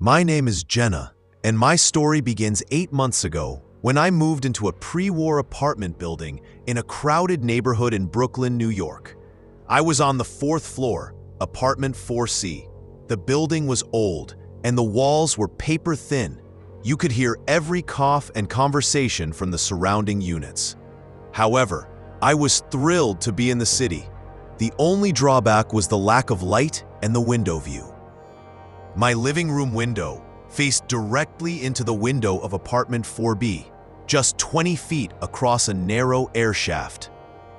My name is Jenna, and my story begins 8 months ago when I moved into a pre-war apartment building in a crowded neighborhood in Brooklyn, New York. I was on the 4th floor, apartment 4C. The building was old, and the walls were paper thin. You could hear every cough and conversation from the surrounding units. However, I was thrilled to be in the city. The only drawback was the lack of light and the window view. My living room window faced directly into the window of apartment 4B, just 20 feet across a narrow air shaft.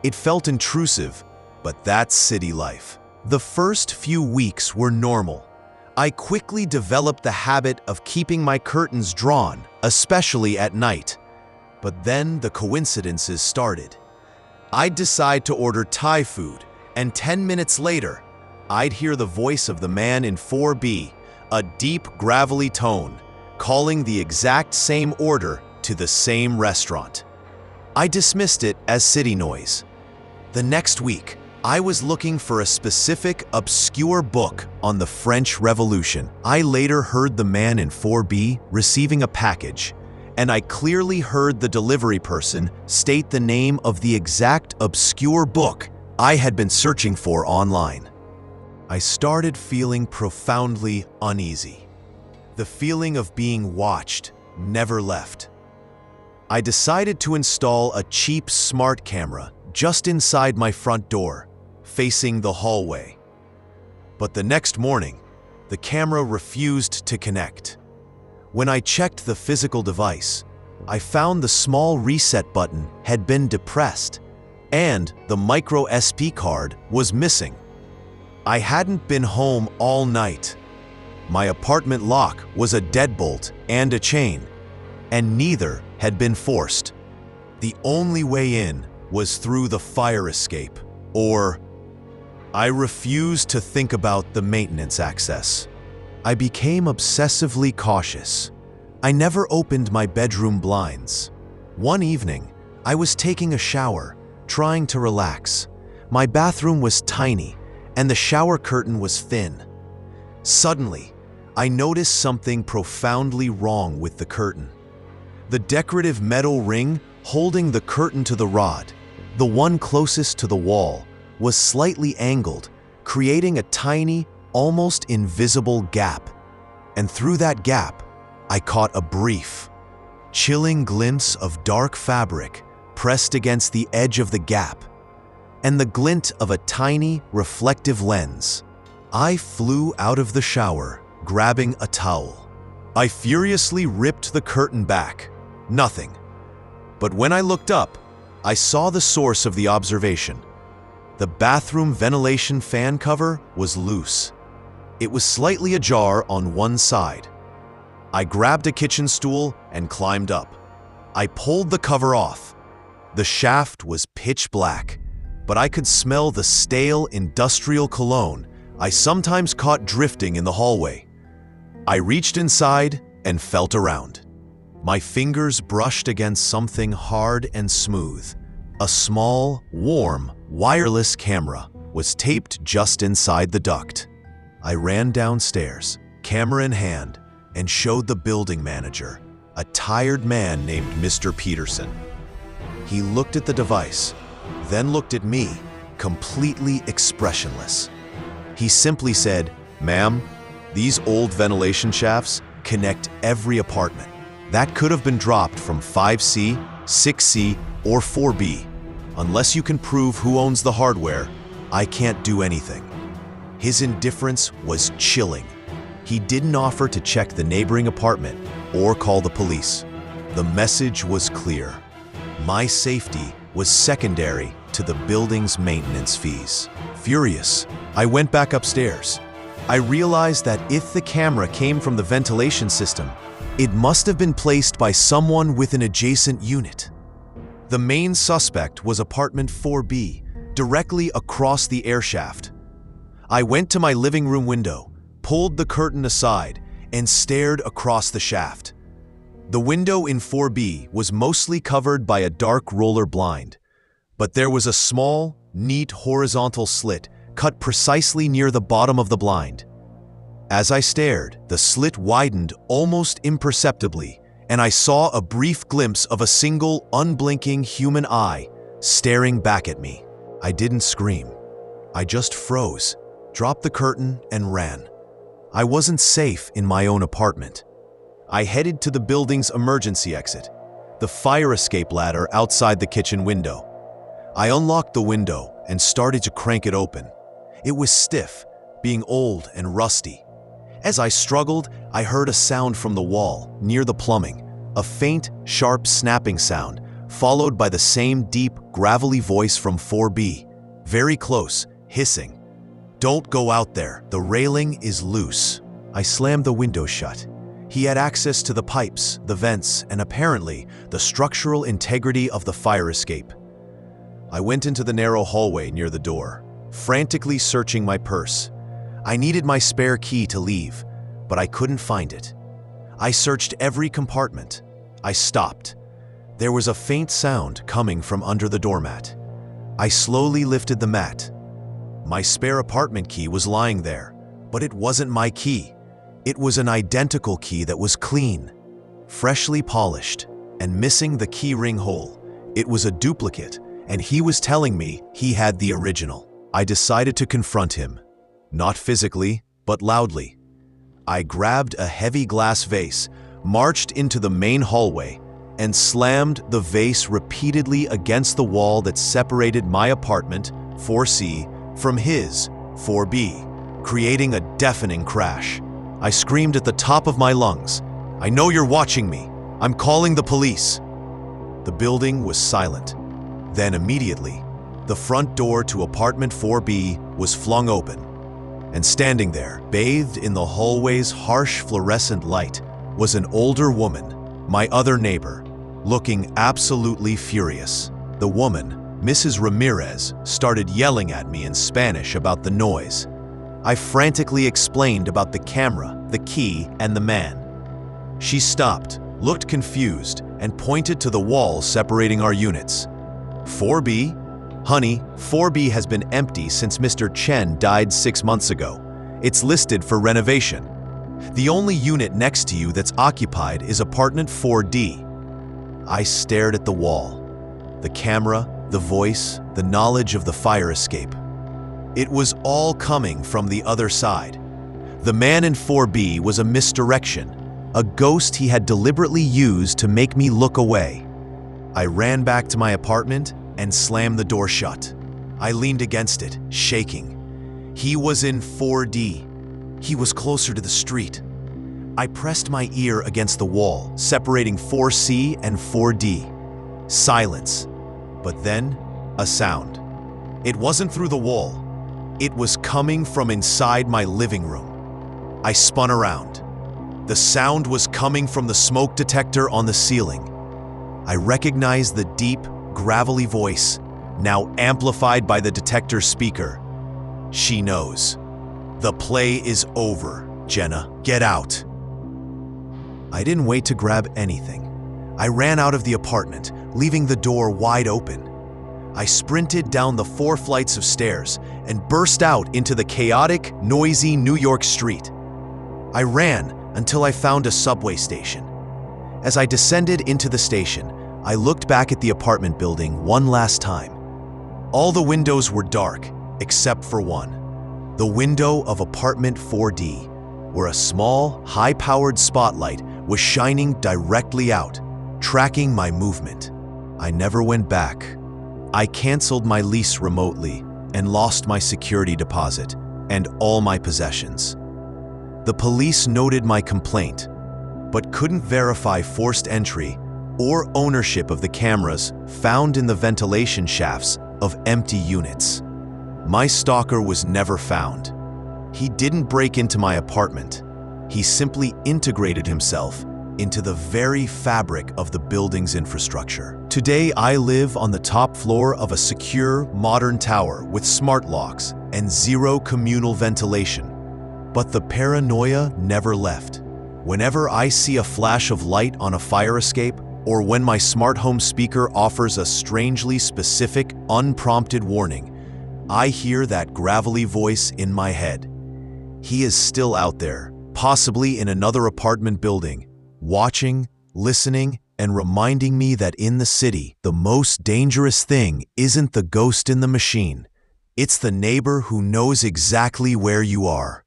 It felt intrusive, but that's city life. The first few weeks were normal. I quickly developed the habit of keeping my curtains drawn, especially at night. But then the coincidences started. I'd decide to order Thai food, and 10 minutes later, I'd hear the voice of the man in 4B, a deep, gravelly tone, calling the exact same order to the same restaurant. I dismissed it as city noise. The next week, I was looking for a specific, obscure book on the French Revolution. I later heard the man in 4B receiving a package, and I clearly heard the delivery person state the name of the exact obscure book I had been searching for online. I started feeling profoundly uneasy. The feeling of being watched never left. I decided to install a cheap smart camera just inside my front door, facing the hallway. But the next morning, the camera refused to connect. When I checked the physical device, I found the small reset button had been depressed, and the micro SD card was missing. I hadn't been home all night. My apartment lock was a deadbolt and a chain, and neither had been forced. The only way in was through the fire escape, or I refused to think about the maintenance access. I became obsessively cautious. I never opened my bedroom blinds. One evening, I was taking a shower, trying to relax. My bathroom was tiny, and the shower curtain was thin. Suddenly, I noticed something profoundly wrong with the curtain. The decorative metal ring holding the curtain to the rod, the one closest to the wall, was slightly angled, creating a tiny, almost invisible gap. And through that gap, I caught a brief, chilling glimpse of dark fabric pressed against the edge of the gap, and the glint of a tiny, reflective lens. I flew out of the shower, grabbing a towel. I furiously ripped the curtain back. Nothing. But when I looked up, I saw the source of the observation. The bathroom ventilation fan cover was loose. It was slightly ajar on one side. I grabbed a kitchen stool and climbed up. I pulled the cover off. The shaft was pitch black, but I could smell the stale industrial cologne I sometimes caught drifting in the hallway. I reached inside and felt around. My fingers brushed against something hard and smooth. A small, warm, wireless camera was taped just inside the duct. I ran downstairs, camera in hand, and showed the building manager, a tired man named Mr. Peterson. He looked at the device, then looked at me, completely expressionless. He simply said, "Ma'am, these old ventilation shafts connect every apartment. That could have been dropped from 5C, 6C, or 4B. Unless you can prove who owns the hardware, I can't do anything." His indifference was chilling. He didn't offer to check the neighboring apartment or call the police. The message was clear. My safety was secondary to the building's maintenance fees. Furious, I went back upstairs. I realized that if the camera came from the ventilation system, it must have been placed by someone with an adjacent unit. The main suspect was apartment 4B, directly across the air shaft. I went to my living room window, pulled the curtain aside, and stared across the shaft. The window in 4B was mostly covered by a dark roller blind, but there was a small, neat horizontal slit cut precisely near the bottom of the blind. As I stared, the slit widened almost imperceptibly, and I saw a brief glimpse of a single, unblinking human eye staring back at me. I didn't scream. I just froze, dropped the curtain, and ran. I wasn't safe in my own apartment. I headed to the building's emergency exit, the fire escape ladder outside the kitchen window. I unlocked the window and started to crank it open. It was stiff, being old and rusty. As I struggled, I heard a sound from the wall, near the plumbing, a faint, sharp snapping sound, followed by the same deep, gravelly voice from 4B, very close, hissing. "Don't go out there, the railing is loose." I slammed the window shut. He had access to the pipes, the vents, and apparently the structural integrity of the fire escape. I went into the narrow hallway near the door, frantically searching my purse. I needed my spare key to leave, but I couldn't find it. I searched every compartment. I stopped. There was a faint sound coming from under the doormat. I slowly lifted the mat. My spare apartment key was lying there, but it wasn't my key. It was an identical key that was clean, freshly polished, and missing the key ring hole. It was a duplicate, and he was telling me he had the original. I decided to confront him, not physically, but loudly. I grabbed a heavy glass vase, marched into the main hallway, and slammed the vase repeatedly against the wall that separated my apartment, 4C, from his, 4B, creating a deafening crash. I screamed at the top of my lungs, "I know you're watching me. I'm calling the police." The building was silent. Then immediately, the front door to apartment 4B was flung open, and standing there, bathed in the hallway's harsh fluorescent light, was an older woman, my other neighbor, looking absolutely furious. The woman, Mrs. Ramirez, started yelling at me in Spanish about the noise. I frantically explained about the camera, the key, and the man. She stopped, looked confused, and pointed to the wall separating our units. 4B? Honey, 4B has been empty since Mr. Chen died 6 months ago. It's listed for renovation. The only unit next to you that's occupied is apartment 4D. I stared at the wall. The camera, the voice, the knowledge of the fire escape. It was all coming from the other side. The man in 4B was a misdirection, a ghost he had deliberately used to make me look away. I ran back to my apartment and slammed the door shut. I leaned against it, shaking. He was in 4D. He was closer to the street. I pressed my ear against the wall, separating 4C and 4D. Silence. But then, a sound. It wasn't through the wall. It was coming from inside my living room. I spun around. The sound was coming from the smoke detector on the ceiling. I recognized the deep, gravelly voice, now amplified by the detector speaker. She knows. The play is over, Jenna. Get out. I didn't wait to grab anything. I ran out of the apartment, leaving the door wide open. I sprinted down the 4 flights of stairs and burst out into the chaotic, noisy New York street. I ran until I found a subway station. As I descended into the station, I looked back at the apartment building one last time. All the windows were dark, except for one. The window of apartment 4D, where a small, high-powered spotlight was shining directly out, tracking my movement. I never went back. I canceled my lease remotely and lost my security deposit and all my possessions. The police noted my complaint, but couldn't verify forced entry or ownership of the cameras found in the ventilation shafts of empty units. My stalker was never found. He didn't break into my apartment. He simply integrated himself into the very fabric of the building's infrastructure. Today, I live on the top floor of a secure, modern tower with smart locks and zero communal ventilation. But the paranoia never left. Whenever I see a flash of light on a fire escape, or when my smart home speaker offers a strangely specific, unprompted warning, I hear that gravelly voice in my head. He is still out there, possibly in another apartment building, watching, listening, and reminding me that in the city, the most dangerous thing isn't the ghost in the machine. It's the neighbor who knows exactly where you are.